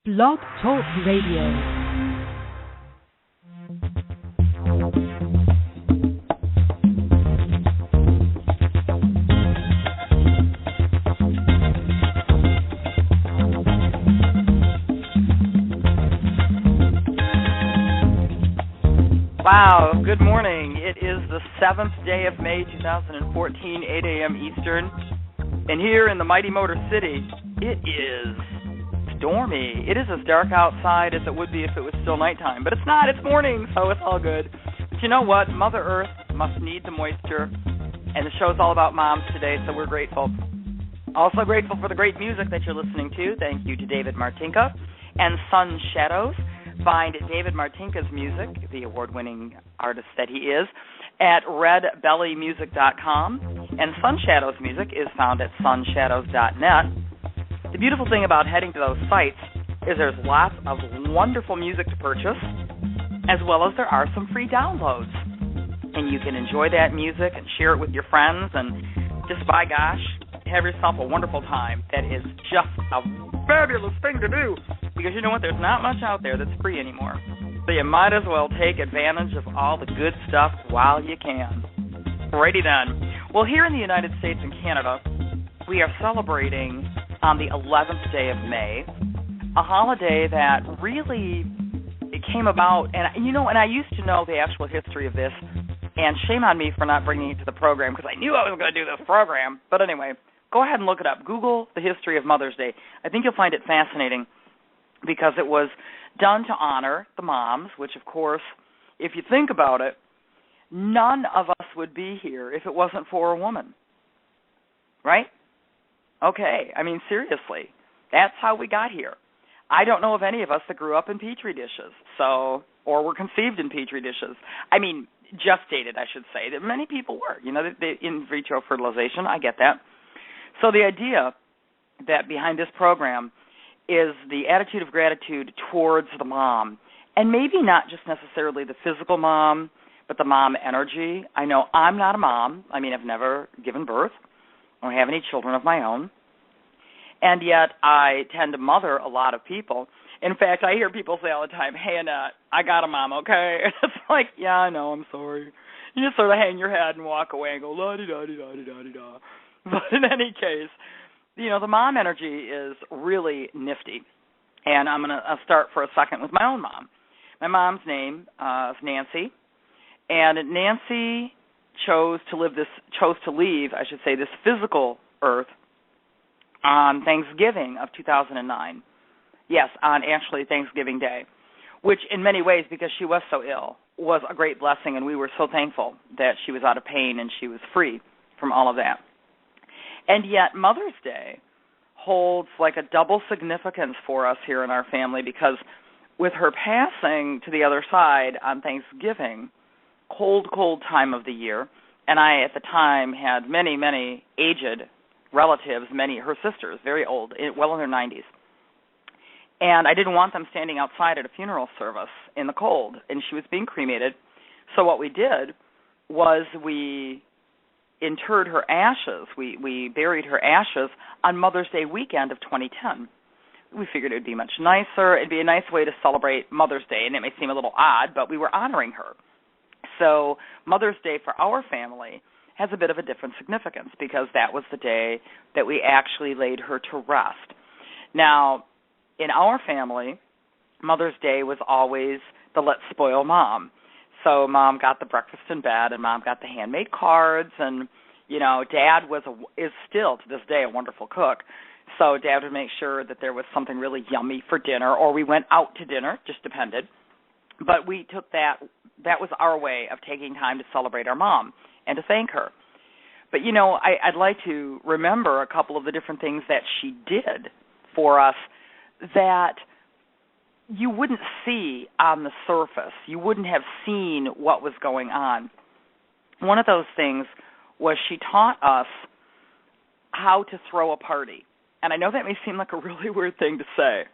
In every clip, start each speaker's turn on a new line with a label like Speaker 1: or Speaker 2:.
Speaker 1: Blog Talk Radio.
Speaker 2: Wow, good morning. It is the 7th day of May 2014, 8 a.m. Eastern. And here in the mighty Motor City, it is stormy. It is as dark outside as it would be if it was still nighttime. But it's not. It's morning, so it's all good. But you know what? Mother Earth must need the moisture. And the show's all about moms today, so we're grateful. Also grateful for the great music that you're listening to. Thank you to David Martinka and Sun Shadows. Find David Martinka's music, the award-winning artist that he is, at redbellymusic.com. And Sun Shadows' music is found at sunshadows.net. The beautiful thing about heading to those sites is there's lots of wonderful music to purchase, as well as there are some free downloads. And you can enjoy that music and share it with your friends and just, by gosh, have yourself a wonderful time. That is just a fabulous thing to do. Because you know what? There's not much out there that's free anymore. So you might as well take advantage of all the good stuff while you can. Alrighty then. Well, here in the United States and Canada, we are celebrating on the 11th day of May, a holiday that really it came about, and I used to know the actual history of this, and shame on me for not bringing it to the program because I knew I was going to do this program. But anyway, go ahead and look it up. Google the history of Mother's Day. I think you'll find it fascinating, because it was done to honor the moms, which, of course, if you think about it, none of us would be here if it wasn't for a woman, right? Okay, I mean, seriously, that's how we got here. I don't know of any of us that grew up in Petri dishes, or were conceived in Petri dishes. I mean, gestated, I should say. That many people were, in vitro fertilization, I get that. So the idea that behind this program is the attitude of gratitude towards the mom, and maybe not just necessarily the physical mom, but the mom energy. I know I'm not a mom. I mean, I've never given birth. I don't have any children of my own, and yet I tend to mother a lot of people. In fact, I hear people say all the time, "Hey, Annette, I got a mom, okay?" And it's like, yeah, I know, I'm sorry. You just sort of hang your head and walk away and go, la-di-da-di-da-di-da-di-da. But in any case, the mom energy is really nifty, and I'm going to start for a second with my own mom. My mom's name is Nancy, and Nancy chose to leave this physical earth on Thanksgiving of 2009. Yes, on actually Thanksgiving Day, which in many ways, because she was so ill, was a great blessing, and we were so thankful that she was out of pain and she was free from all of that. And yet Mother's Day holds like a double significance for us here in our family, because with her passing to the other side on Thanksgiving, cold time of the year, and I at the time had many, many aged relatives, her sisters, very old, well in their 90s. And I didn't want them standing outside at a funeral service in the cold, and she was being cremated. So what we did was we interred her ashes. We buried her ashes on Mother's Day weekend of 2010. We figured it would be much nicer. It'd be a nice way to celebrate Mother's Day, and it may seem a little odd, but we were honoring her. So Mother's Day for our family has a bit of a different significance, because that was the day that we actually laid her to rest. Now, in our family, Mother's Day was always the let's spoil mom. So Mom got the breakfast in bed, and Mom got the handmade cards, and Dad is still to this day a wonderful cook. So Dad would make sure that there was something really yummy for dinner, or we went out to dinner, just depended. But we took that was our way of taking time to celebrate our mom and to thank her. But I'd like to remember a couple of the different things that she did for us that you wouldn't see on the surface. You wouldn't have seen what was going on. One of those things was she taught us how to throw a party. And I know that may seem like a really weird thing to say,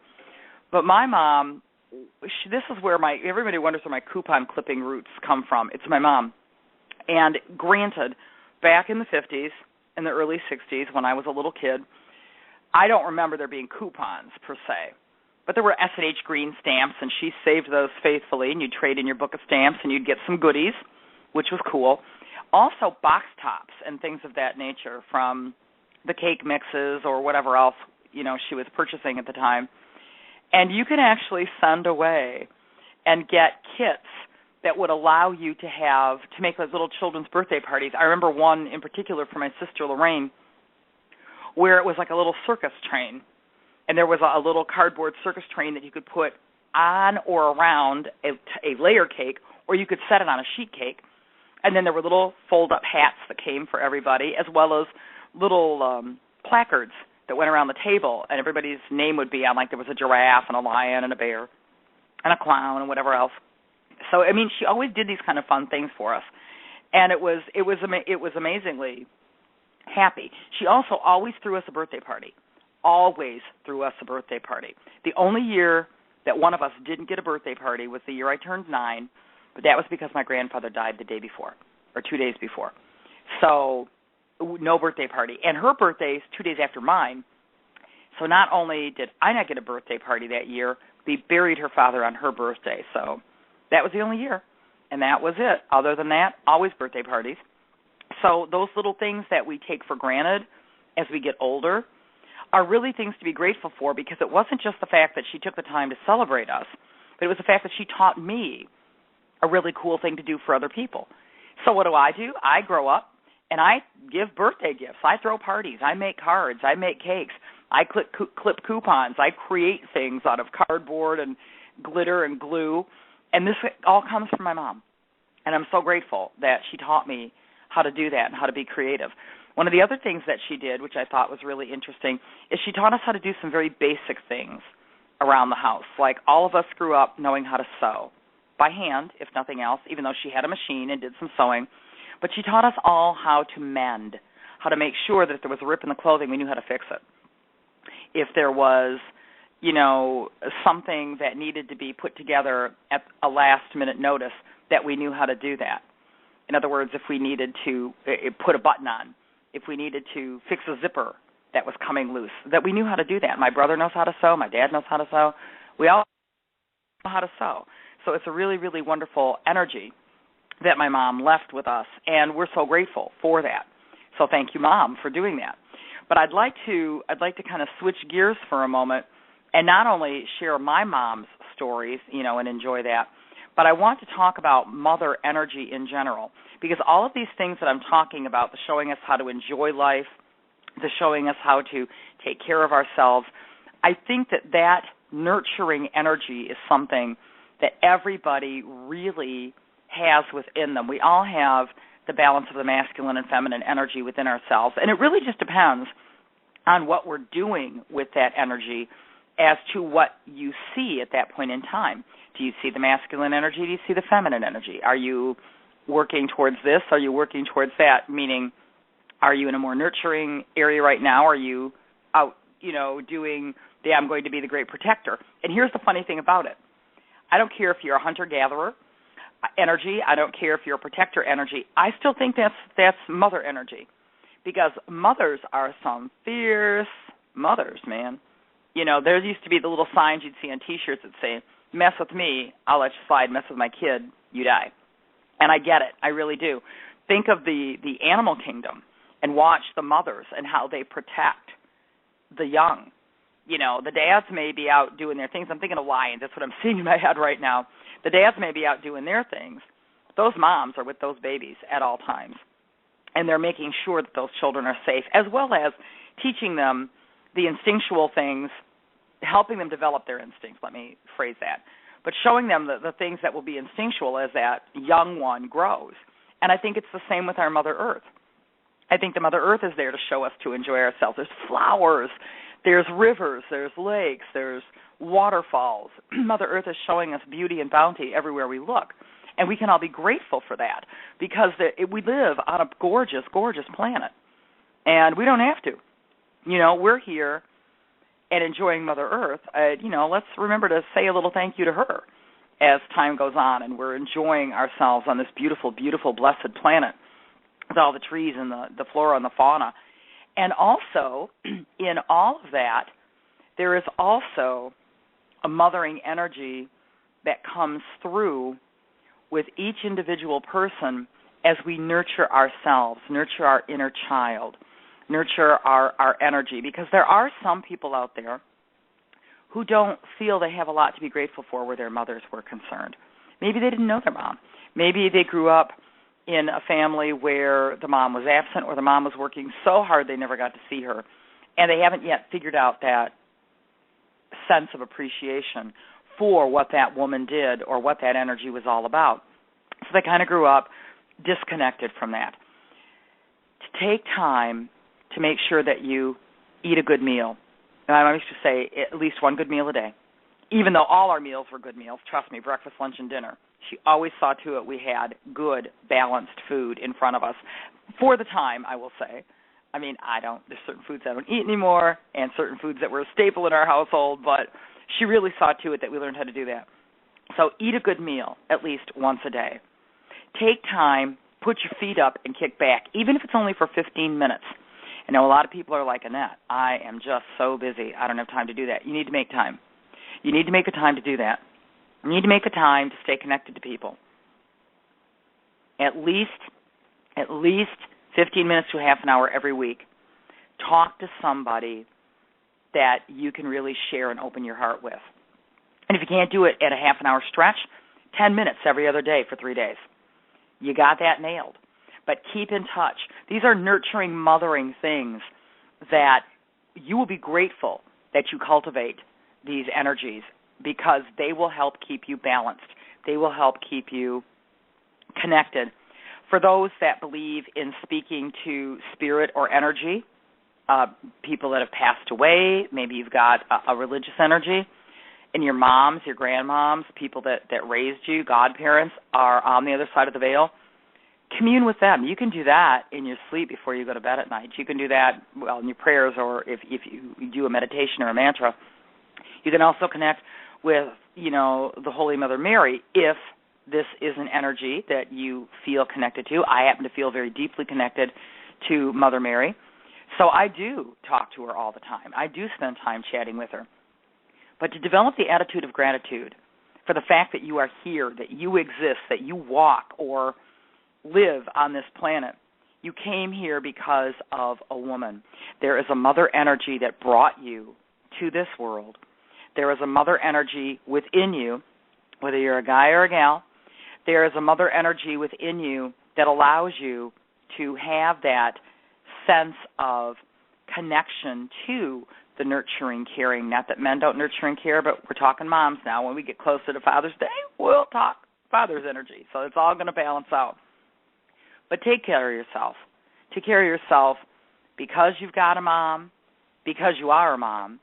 Speaker 2: but my mom, this is where everybody wonders where my coupon clipping roots come from. It's my mom. And granted, back in the 50s and the early 60s when I was a little kid, I don't remember there being coupons per se. but there were S&H green stamps, and she saved those faithfully, and you'd trade in your book of stamps, and you'd get some goodies, which was cool. Also, box tops and things of that nature from the cake mixes or whatever else, she was purchasing at the time. And you can actually send away and get kits that would allow you to make those little children's birthday parties. I remember one in particular for my sister Lorraine where it was like a little circus train. And there was a little cardboard circus train that you could put on or around a layer cake, or you could set it on a sheet cake. And then there were little fold-up hats that came for everybody, as well as little placards that went around the table, and everybody's name would be on, like there was a giraffe and a lion and a bear and a clown and whatever else. So, she always did these kind of fun things for us, and it was amazingly happy. She also always threw us a birthday party. Always threw us a birthday party. The only year that one of us didn't get a birthday party was the year I turned 9, but that was because my grandfather died the day before, or 2 days before. So no birthday party. And her birthday is 2 days after mine. So not only did I not get a birthday party that year, we buried her father on her birthday. So that was the only year, and that was it. Other than that, always birthday parties. So those little things that we take for granted as we get older are really things to be grateful for, because it wasn't just the fact that she took the time to celebrate us, but it was the fact that she taught me a really cool thing to do for other people. So what do? I grow up, and I give birthday gifts. I throw parties. I make cards. I make cakes. I clip coupons. I create things out of cardboard and glitter and glue, and this all comes from my mom. And I'm so grateful that she taught me how to do that and how to be creative. One of the other things that she did, which I thought was really interesting, is she taught us how to do some very basic things around the house. Like, all of us grew up knowing how to sew by hand, if nothing else, even though she had a machine and did some sewing. But she taught us all how to mend, how to make sure that if there was a rip in the clothing, we knew how to fix it. If there was, something that needed to be put together at a last-minute notice, that we knew how to do that. In other words, if we needed to put a button on, if we needed to fix a zipper that was coming loose, that we knew how to do that. My brother knows how to sew. My dad knows how to sew. We all know how to sew. So it's a really, really wonderful energy that my mom left with us, and we're so grateful for that. So thank you, Mom, for doing that. But I'd like to kind of switch gears for a moment and not only share my mom's stories, and enjoy that, but I want to talk about mother energy in general, because all of these things that I'm talking about, the showing us how to enjoy life, the showing us how to take care of ourselves, I think that nurturing energy is something that everybody really has within them. We all have the balance of the masculine and feminine energy within ourselves, and it really just depends on what we're doing with that energy as to what you see at that point in time. Do you see the masculine energy? Do you see the feminine energy? Are you working towards this? Are you working towards that? Meaning, are you in a more nurturing area right now? Are you out, doing the I'm going to be the great protector? And here's the funny thing about it. I don't care if you're a hunter-gatherer energy. I don't care if you're a protector energy. I still think that's mother energy, because mothers are some fierce mothers, man. There used to be the little signs you'd see on T-shirts that say, mess with me, I'll let you slide. Mess with my kid, you die. And I get it. I really do. Think of the animal kingdom and watch the mothers and how they protect the young. The dads may be out doing their things. I'm thinking of lions. That's what I'm seeing in my head right now. The dads may be out doing their things. Those moms are with those babies at all times, and they're making sure that those children are safe, as well as teaching them the instinctual things, helping them develop their instincts, let me phrase that, but showing them the things that will be instinctual as that young one grows. And I think it's the same with our Mother Earth. I think the Mother Earth is there to show us to enjoy ourselves. There's flowers, there's rivers, there's lakes, there's waterfalls. Mother Earth is showing us beauty and bounty everywhere we look. And we can all be grateful for that, because we live on a gorgeous, gorgeous planet. And we don't have to. We're here and enjoying Mother Earth. Let's remember to say a little thank you to her as time goes on, and we're enjoying ourselves on this beautiful, beautiful, blessed planet with all the trees and the flora and the fauna. And also, in all of that, there is also a mothering energy that comes through with each individual person as we nurture ourselves, nurture our inner child, nurture our energy. Because there are some people out there who don't feel they have a lot to be grateful for where their mothers were concerned. Maybe they didn't know their mom. Maybe they grew up in a family where the mom was absent or the mom was working so hard they never got to see her. And they haven't yet figured out that sense of appreciation for what that woman did or what that energy was all about. So they kind of grew up disconnected from that. To take time to make sure that you eat a good meal. And I used to say at least one good meal a day, even though all our meals were good meals. Trust me, breakfast, lunch, and dinner. She always saw to it we had good, balanced food in front of us for the time, I will say. I mean, there's certain foods I don't eat anymore and certain foods that were a staple in our household, but she really saw to it that we learned how to do that. So eat a good meal at least once a day. Take time, put your feet up and kick back, even if it's only for 15 minutes. I know a lot of people are like, Annette, I am just so busy. I don't have time to do that. You need to make time. You need to make a time to do that. You need to make a time to stay connected to people. At least 15 minutes to half an hour every week. Talk to somebody that you can really share and open your heart with. And if you can't do it at a half an hour stretch, 10 minutes every other day for 3 days. You got that nailed. But keep in touch. These are nurturing, mothering things that you will be grateful that you cultivate these energies because they will help keep you balanced. They will help keep you connected. For those that believe in speaking to spirit or energy, people that have passed away, maybe you've got a religious energy, and your moms, your grandmoms, people that raised you, godparents, are on the other side of the veil, commune with them. You can do that in your sleep before you go to bed at night. You can do that, in your prayers or if you do a meditation or a mantra. You can also connect with, the Holy Mother Mary if this is an energy that you feel connected to. I happen to feel very deeply connected to Mother Mary. So I do talk to her all the time. I do spend time chatting with her. But to develop the attitude of gratitude for the fact that you are here, that you exist, that you walk or live on this planet, you came here because of a woman. There is a mother energy that brought you to this world. There is a mother energy within you, whether you're a guy or a gal. There is a mother energy within you that allows you to have that sense of connection to the nurturing, caring. Not that men don't nurture and care, but we're talking moms now. When we get closer to Father's Day, we'll talk father's energy. So it's all going to balance out. But take care of yourself. Take care of yourself because you've got a mom, because you are a mom,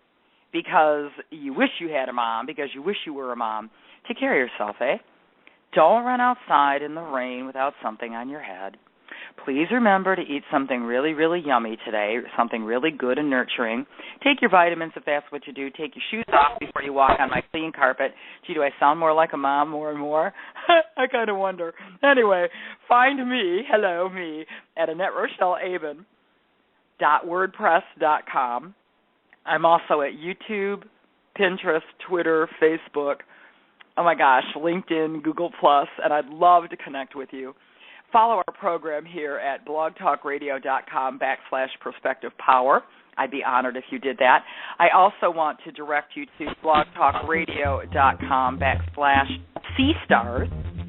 Speaker 2: because you wish you had a mom, because you wish you were a mom. Take care of yourself, eh? Don't run outside in the rain without something on your head. Please remember to eat something really, really yummy today, something really good and nurturing. Take your vitamins if that's what you do. Take your shoes off before you walk on my clean carpet. Gee, do I sound more like a mom more and more? I kind of wonder. Anyway, find me, hello, me, at Annette Rochelle Aben .wordpress.com. I'm also at YouTube, Pinterest, Twitter, Facebook, oh my gosh, LinkedIn, Google+, and I'd love to connect with you. Follow our program here at blogtalkradio.com/prospectivepower. I'd be honored if you did that. I also want to direct you to blogtalkradio.com/C-Stars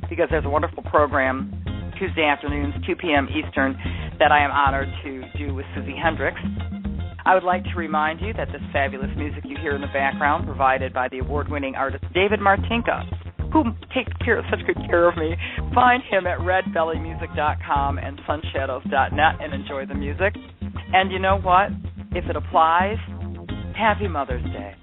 Speaker 2: because there's a wonderful program Tuesday afternoons, 2 p.m. Eastern, that I am honored to do with Susie Hendricks. I would like to remind you that this fabulous music you hear in the background, provided by the award-winning artist David Martinka, who takes such good care of me. Find him at redbellymusic.com and sunshadows.net and enjoy the music. And you know what? If it applies, happy Mother's Day.